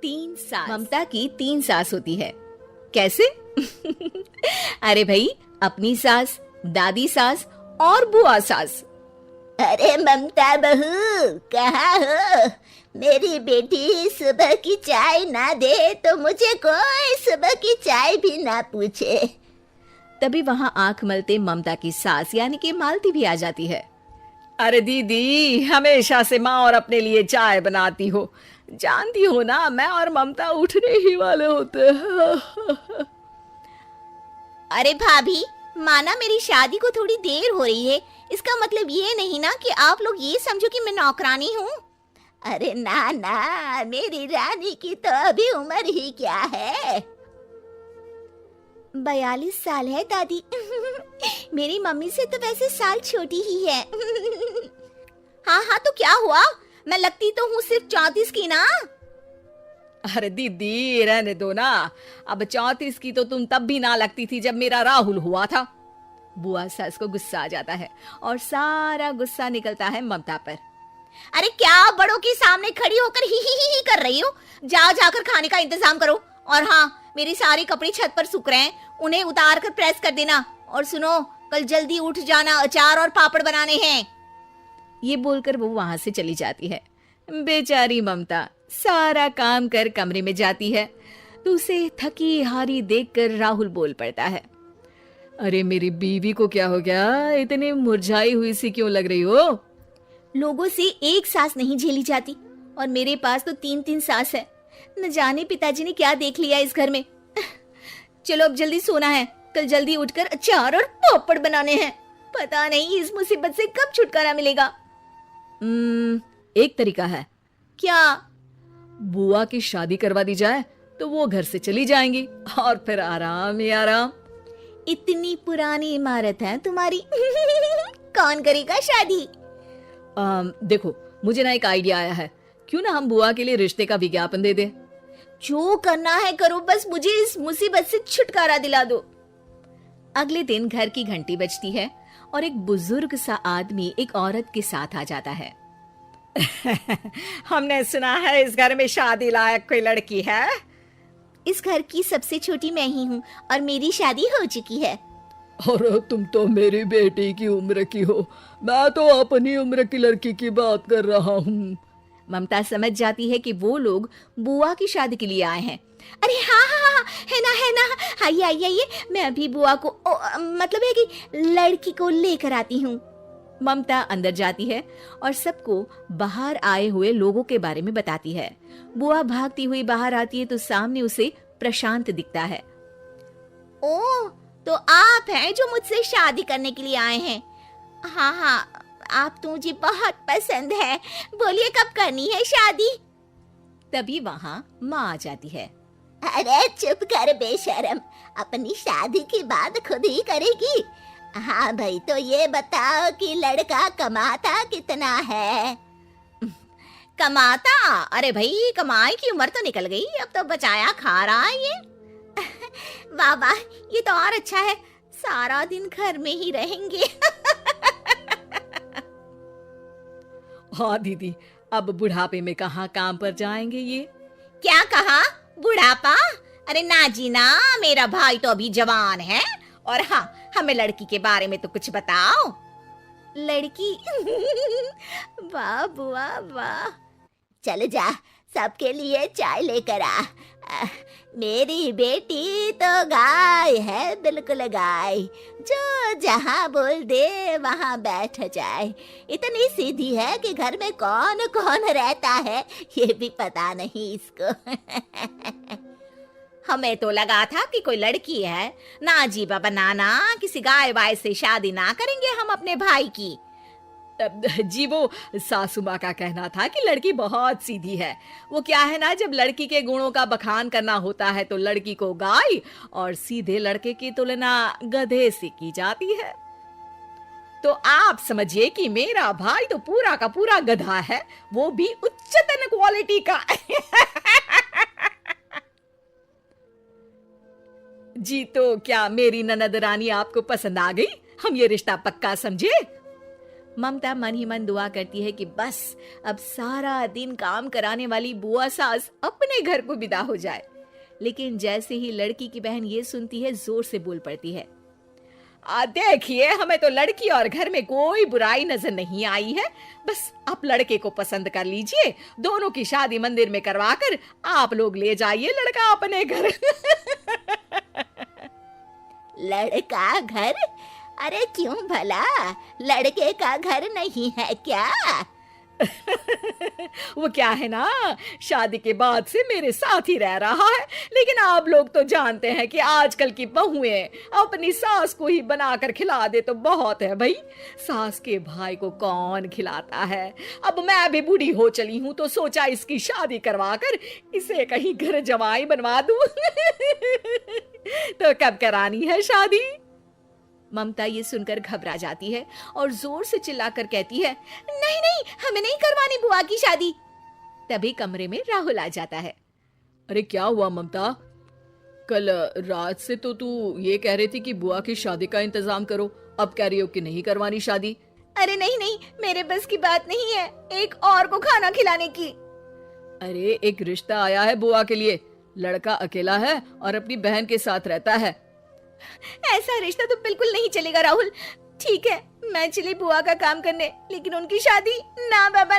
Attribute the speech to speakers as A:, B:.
A: 3 सास। ममता की 3 सास होती है। कैसे? अरे भाई, अपनी सास, दादी सास और बुआ सास।
B: अरे ममता बहू, कहाँ हो? मेरी बेटी सुबह की चाय ना दे तो मुझे कोई सुबह की चाय भी ना पूछे।
A: तभी वहां आंख मलते ममता की सास यानी कि मालती भी आ जाती है। अरे दीदी, हमेशा से माँ और अपने लिए चाय बनाती हो, जानती हो ना मैं और ममता उठने ही वाले होते हैं।
B: अरे भाभी, माना मेरी शादी को थोड़ी देर हो रही है, इसका मतलब ये नहीं ना कि आप लोग ये समझो कि मैं नौकरानी हूँ। अरे ना ना, मेरी रानी की तो अभी उम्र ही क्या है। 42 साल है दादी। मेरी मम्मी से तो वैसे साल छोटी ही है। हाँ हाँ, तो क्या हुआ? मैं लगती तो हूँ सिर्फ 34 की ना।
A: अरे दीदी, रहने दो ना। अब 34 की तो तुम तब भी ना लगती थी जब मेरा राहुल हुआ था। बुआ सास को गुस्सा आ जाता है और सारा गुस्सा निकलता है ममता पर।
B: अरे क्या बड़ों के सामने खड़ी होकर ही कर रही हो? जाकर खाने का इंतजाम करो। और हाँ, मेरे सारे कपड़े छत पर सूख रहे हैं, उन्हें उतार कर प्रेस कर देना। और सुनो, कल जल्दी उठ जाना, अचार और पापड़ बनाने हैं।
A: ये बोलकर वो वहां से चली जाती है। बेचारी ममता सारा काम कर कमरे में जाती है तो उसे थकी हारी देखकर राहुल बोल पड़ता है। अरे मेरी बीवी को क्या हो गया? इतनी मुरझाई हुई सी क्यों लग रही हो?
B: लोगों से एक सास नहीं झेली जाती और मेरे पास तो 3-3 सास है। न जाने पिताजी ने क्या देख लिया इस घर में। चलो अब जल्दी सोना है, कल जल्दी उठकर अचार और पापड़ बनाने हैं। पता नहीं इस मुसीबत से कब छुटकारा मिलेगा।
A: एक तरीका है।
B: क्या?
A: बुआ की शादी करवा दी जाए तो वो घर से चली जाएंगी और फिर आराम ही आराम।
B: इतनी पुरानी इमारत है तुम्हारी। कौन करेगा शादी?
A: देखो, मुझे ना एक आइडिया आया है। क्यों ना हम बुआ के लिए रिश्ते का विज्ञापन दे दे।
B: जो करना है करो, बस मुझे इस मुसीबत से छुटकारा दिला दो।
A: अगले दिन घर की घंटी बजती है और एक बुजुर्ग सा आदमी एक औरत के साथ आ जाता है। हमने सुना है इस घर में शादी लायक कोई लड़की है।
B: इस घर की सबसे छोटी मैं ही हूँ और मेरी शादी हो चुकी है।
A: अरे तुम तो मेरी बेटी की उम्र की हो, मैं तो अपनी उम्र की लड़की की बात कर रहा हूँ। ममता समझ जाती है कि वो लोग बुआ की शादी के लिए आए हैं।
B: अरे हाँ हाँ हाँ, है ना, आइए आइए आइए, मैं अभी बुआ को मतलब है कि लड़की को लेकर आती हूँ।
A: ममता अंदर जाती है और सबको बाहर आए हुए लोगों के बारे में बताती है। बुआ भागती हुई बाहर आती है तो सामने उसे प्रशांत दिखता है।
B: ओह, तो आप हैं जो मुझसे शादी करने के लिए आए हैं? हाँ हाँ, आप तो मुझे बहुत पसंद है। बोलिए कब करनी है शादी?
A: तभी वहाँ माँ आ जाती है।
B: अरे चुप कर बेशरम, अपनी शादी की बात खुद ही करेगी। हाँ भाई, तो ये बताओ कि लड़का कमाता कितना है? कमाता? अरे भाई, कमाई की उम्र तो निकल गई, अब तो बचाया खा रहा है ये। वाह वाह, ये तो और अच्छा है, सारा दिन घर में ही रहेंगे।
A: हाँ दीदी, अब बुढ़ापे में कहाँ काम पर जाएंगे ये।
B: क्या कहा? बुढ़ापा? अरे ना जी ना, मेरा भाई तो अभी जवान है। और हाँ, हमें लड़की के बारे में तो कुछ बताओ। लड़की? वाह बुआ वाह। चल जा, सबके लिए चाय लेकर आ। मेरी बेटी तो गाय है, बिल्कुल गाय, जो जहाँ बोल दे वहाँ बैठ जाए। इतनी सीधी है कि घर में कौन कौन रहता है ये भी पता नहीं इसको। हमें तो लगा था कि कोई लड़की है। ना जी बाबा, नाना, किसी गाय वाय से शादी ना करेंगे हम अपने भाई की।
A: जी वो सासू माँ का कहना था कि लड़की बहुत सीधी है। वो क्या है ना, जब लड़की के गुणों का बखान करना होता है तो लड़की को गाय और सीधे लड़के की तुलना गधे से की जाती है। तो आप समझिए कि मेरा भाई तो पूरा का पूरा गधा है, वो भी उच्चतम क्वालिटी का। जी तो क्या मेरी ननद रानी आपको पसंद आ गई? हम ये रिश्ता पक्का समझे? ममता मन ही मन दुआ करती है कि बस अब सारा दिन काम कराने वाली बुआ सास अपने घर को विदा हो जाए। लेकिन जैसे ही लड़की की बहन ये सुनती है, जोर से बोल पड़ती है, देखिए, हमें तो लड़की और घर में कोई बुराई नजर नहीं आई है। बस आप लड़के को पसंद कर लीजिए, दोनों की शादी मंदिर में करवाकर आप लोग ले जाइए लड़का अपने घर।
B: लड़का घर? अरे क्यों भला, लड़के का घर नहीं है क्या?
A: वो क्या है ना, शादी के बाद से मेरे साथ ही रह रहा है, लेकिन आप लोग तो जानते हैं कि आजकल की बहुएं अपनी सास को ही बनाकर खिला दे तो बहुत है भाई। सास के भाई को कौन खिलाता है। अब मैं भी बूढ़ी हो चली हूं तो सोचा इसकी शादी करवाकर इसे कहीं घर जमाई बनवा दूं। तो कब करानी है शादी? ममता ये सुनकर घबरा जाती है और जोर से चिल्लाकर कहती है,
B: नहीं नहीं, हमें नहीं करवानी बुआ की शादी।
A: तभी कमरे में राहुल आ जाता है। अरे क्या हुआ ममता? कल रात से तो तू ये कह रही थी कि बुआ की शादी का इंतजाम करो, अब कह रही हो कि नहीं करवानी शादी।
B: अरे नहीं नहीं, मेरे बस की बात नहीं है एक और को खाना खिलाने की।
A: अरे एक रिश्ता आया है बुआ के लिए, लड़का अकेला है और अपनी बहन के साथ रहता है।
B: ऐसा रिश्ता तो बिल्कुल नहीं चलेगा राहुल। ठीक है, मैं चली बुआ का काम करने, लेकिन उनकी शादी ना बाबा।